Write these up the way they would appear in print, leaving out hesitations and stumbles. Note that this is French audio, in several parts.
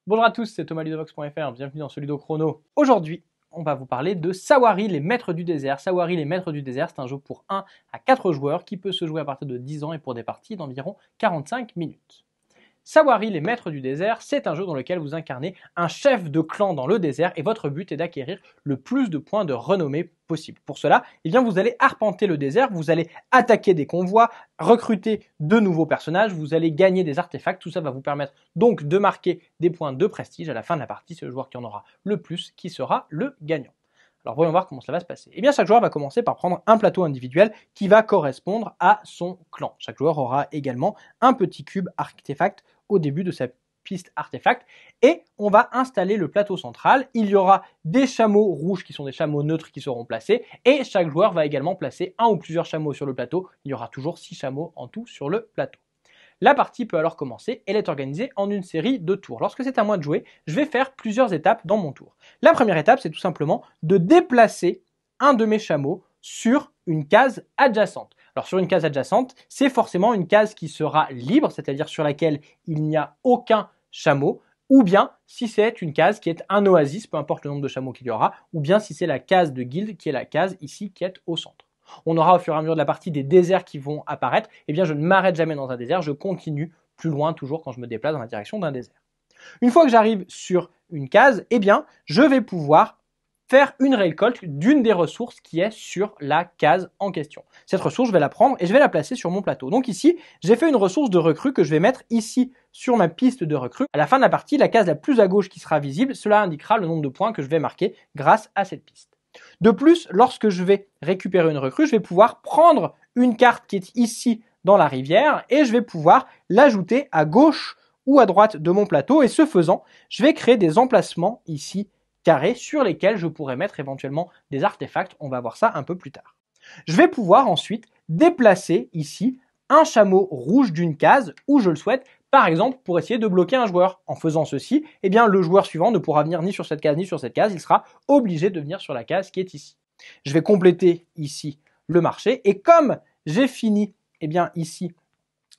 Bonjour à tous, c'est thomasludovox.fr, bienvenue dans ce Ludo Chrono. Aujourd'hui, on va vous parler de Sawari, les maîtres du désert. Sawari, les maîtres du désert, c'est un jeu pour 1 à 4 joueurs qui peut se jouer à partir de 10 ans et pour des parties d'environ 45 minutes. Sawari, les maîtres du désert, c'est un jeu dans lequel vous incarnez un chef de clan dans le désert et votre but est d'acquérir le plus de points de renommée possible. Pour cela, vous allez arpenter le désert, vous allez attaquer des convois, recruter de nouveaux personnages, vous allez gagner des artefacts, tout ça va vous permettre donc de marquer des points de prestige à la fin de la partie. C'est le joueur qui en aura le plus qui sera le gagnant. Alors voyons voir comment cela va se passer. Eh bien, chaque joueur va commencer par prendre un plateau individuel qui va correspondre à son clan. Chaque joueur aura également un petit cube artefact au début de sa piste artefact et on va installer le plateau central. Il y aura des chameaux rouges qui sont des chameaux neutres qui seront placés et chaque joueur va également placer un ou plusieurs chameaux sur le plateau. Il y aura toujours 6 chameaux en tout sur le plateau. La partie peut alors commencer, elle est organisée en une série de tours. Lorsque c'est à moi de jouer, je vais faire plusieurs étapes dans mon tour. La première étape, c'est tout simplement de déplacer un de mes chameaux sur une case adjacente. Alors sur une case adjacente, c'est forcément une case qui sera libre, c'est-à-dire sur laquelle il n'y a aucun chameau, ou bien si c'est une case qui est un oasis, peu importe le nombre de chameaux qu'il y aura, ou bien si c'est la case de guilde qui est la case ici qui est au centre. On aura au fur et à mesure de la partie des déserts qui vont apparaître. Eh bien, je ne m'arrête jamais dans un désert, je continue plus loin toujours quand je me déplace dans la direction d'un désert. Une fois que j'arrive sur une case, eh bien, je vais pouvoir faire une récolte d'une des ressources qui est sur la case en question. Cette ressource, je vais la prendre et je vais la placer sur mon plateau. Donc ici, j'ai fait une ressource de recrue que je vais mettre ici sur ma piste de recrue. À la fin de la partie, la case la plus à gauche qui sera visible, cela indiquera le nombre de points que je vais marquer grâce à cette piste. De plus, lorsque je vais récupérer une recrue, je vais pouvoir prendre une carte qui est ici dans la rivière et je vais pouvoir l'ajouter à gauche ou à droite de mon plateau et ce faisant, je vais créer des emplacements ici carrés sur lesquels je pourrais mettre éventuellement des artefacts. On va voir ça un peu plus tard. Je vais pouvoir ensuite déplacer ici un chameau rouge d'une case où je le souhaite, par exemple pour essayer de bloquer un joueur. En faisant ceci, eh bien le joueur suivant ne pourra venir ni sur cette case ni sur cette case, il sera obligé de venir sur la case qui est ici. Je vais compléter ici le marché et comme j'ai fini ici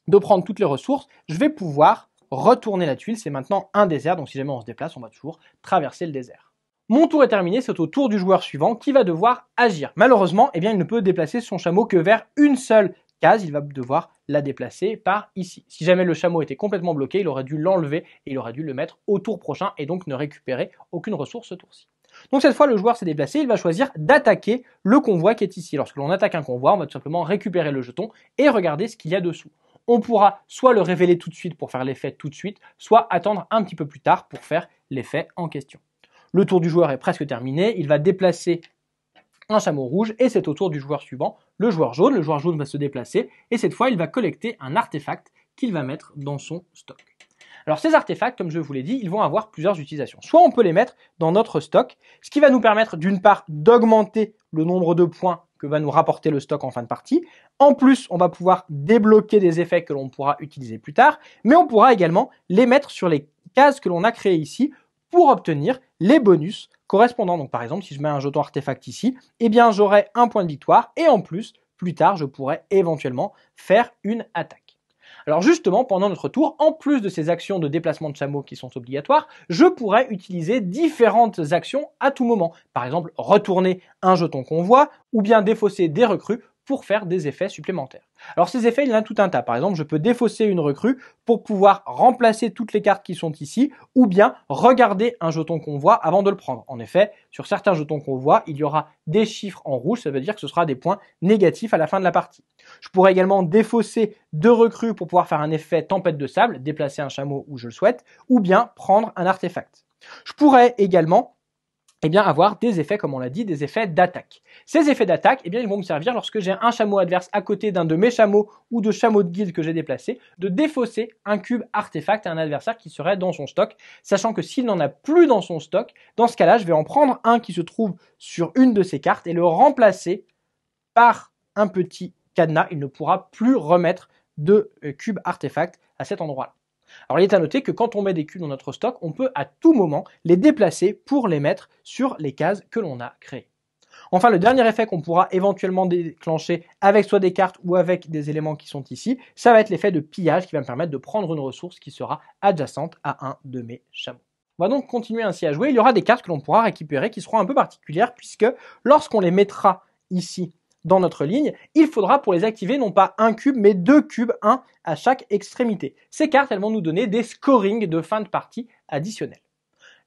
de prendre toutes les ressources, je vais pouvoir retourner la tuile. C'est maintenant un désert, donc si jamais on se déplace, on va toujours traverser le désert. Mon tour est terminé, c'est au tour du joueur suivant qui va devoir agir. Malheureusement, il ne peut déplacer son chameau que vers une seule case, il va devoir la déplacer par ici. Si jamais le chameau était complètement bloqué, il aurait dû l'enlever et il aurait dû le mettre au tour prochain et donc ne récupérer aucune ressource ce tour-ci. Donc cette fois, le joueur s'est déplacé, il va choisir d'attaquer le convoi qui est ici. Lorsque l'on attaque un convoi, on va tout simplement récupérer le jeton et regarder ce qu'il y a dessous. On pourra soit le révéler tout de suite pour faire l'effet tout de suite, soit attendre un petit peu plus tard pour faire l'effet en question. Le tour du joueur est presque terminé, il va déplacer un chameau rouge et c'est au tour du joueur suivant, le joueur jaune. Le joueur jaune va se déplacer et cette fois il va collecter un artefact qu'il va mettre dans son stock. Alors ces artefacts, comme je vous l'ai dit, ils vont avoir plusieurs utilisations. Soit on peut les mettre dans notre stock, ce qui va nous permettre d'une part d'augmenter le nombre de points que va nous rapporter le stock en fin de partie. En plus, on va pouvoir débloquer des effets que l'on pourra utiliser plus tard, mais on pourra également les mettre sur les cases que l'on a créées ici pour obtenir les bonus correspondants. Donc par exemple, si je mets un jeton artefact ici, eh bien j'aurai un point de victoire et en plus, plus tard, je pourrais éventuellement faire une attaque. Alors justement, pendant notre tour, en plus de ces actions de déplacement de chameau qui sont obligatoires, je pourrais utiliser différentes actions à tout moment. Par exemple, retourner un jeton convoi ou bien défausser des recrues pour faire des effets supplémentaires. Alors ces effets, il y en a tout un tas. Par exemple, je peux défausser une recrue pour pouvoir remplacer toutes les cartes qui sont ici ou bien regarder un jeton convoi avant de le prendre. En effet, sur certains jetons convoi, il y aura des chiffres en rouge, ça veut dire que ce sera des points négatifs à la fin de la partie. Je pourrais également défausser deux recrues pour pouvoir faire un effet tempête de sable, déplacer un chameau où je le souhaite, ou bien prendre un artefact. Je pourrais également avoir des effets, comme on l'a dit, des effets d'attaque. Ces effets d'attaque, ils vont me servir lorsque j'ai un chameau adverse à côté d'un de mes chameaux ou de chameaux de guilde que j'ai déplacé, de défausser un cube artefact à un adversaire qui serait dans son stock, sachant que s'il n'en a plus dans son stock, dans ce cas-là, je vais en prendre un qui se trouve sur une de ces cartes et le remplacer par un petit cadenas. Il ne pourra plus remettre de cube artefact à cet endroit-là. Alors il est à noter que quand on met des cubes dans notre stock, on peut à tout moment les déplacer pour les mettre sur les cases que l'on a créées. Enfin, le dernier effet qu'on pourra éventuellement déclencher avec soit des cartes ou avec des éléments qui sont ici, ça va être l'effet de pillage qui va me permettre de prendre une ressource qui sera adjacente à un de mes chameaux. On va donc continuer ainsi à jouer. Il y aura des cartes que l'on pourra récupérer qui seront un peu particulières puisque lorsqu'on les mettra ici dans notre ligne, il faudra pour les activer non pas un cube mais 2 cubes, un à chaque extrémité. Ces cartes, elles vont nous donner des scorings de fin de partie additionnels.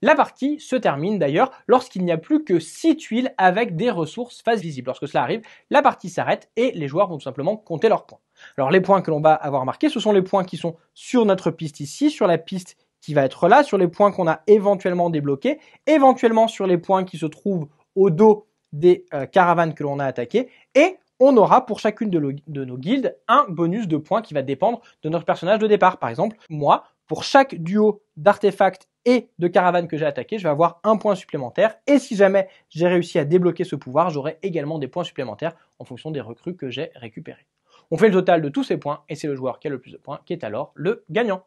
La partie se termine d'ailleurs lorsqu'il n'y a plus que 6 tuiles avec des ressources face visibles. Lorsque cela arrive, la partie s'arrête et les joueurs vont tout simplement compter leurs points. Alors les points que l'on va avoir marqués, ce sont les points qui sont sur notre piste ici, sur la piste qui va être là, sur les points qu'on a éventuellement débloqués, éventuellement sur les points qui se trouvent au dos des caravanes que l'on a attaquées, et on aura pour chacune de nos guildes un bonus de points qui va dépendre de notre personnage de départ. Par exemple, moi, pour chaque duo d'artefacts et de caravanes que j'ai attaqué, je vais avoir un point supplémentaire, et si jamais j'ai réussi à débloquer ce pouvoir, j'aurai également des points supplémentaires en fonction des recrues que j'ai récupérées. On fait le total de tous ces points, et c'est le joueur qui a le plus de points qui est alors le gagnant.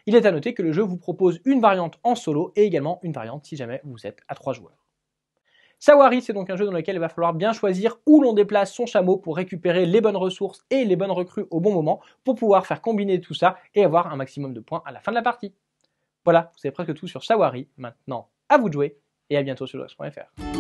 Il est à noter que le jeu vous propose une variante en solo et également une variante si jamais vous êtes à 3 joueurs. Saguari, c'est donc un jeu dans lequel il va falloir bien choisir où l'on déplace son chameau pour récupérer les bonnes ressources et les bonnes recrues au bon moment pour pouvoir faire combiner tout ça et avoir un maximum de points à la fin de la partie. Voilà, vous savez presque tout sur Saguari. Maintenant, à vous de jouer et à bientôt sur Lox.fr.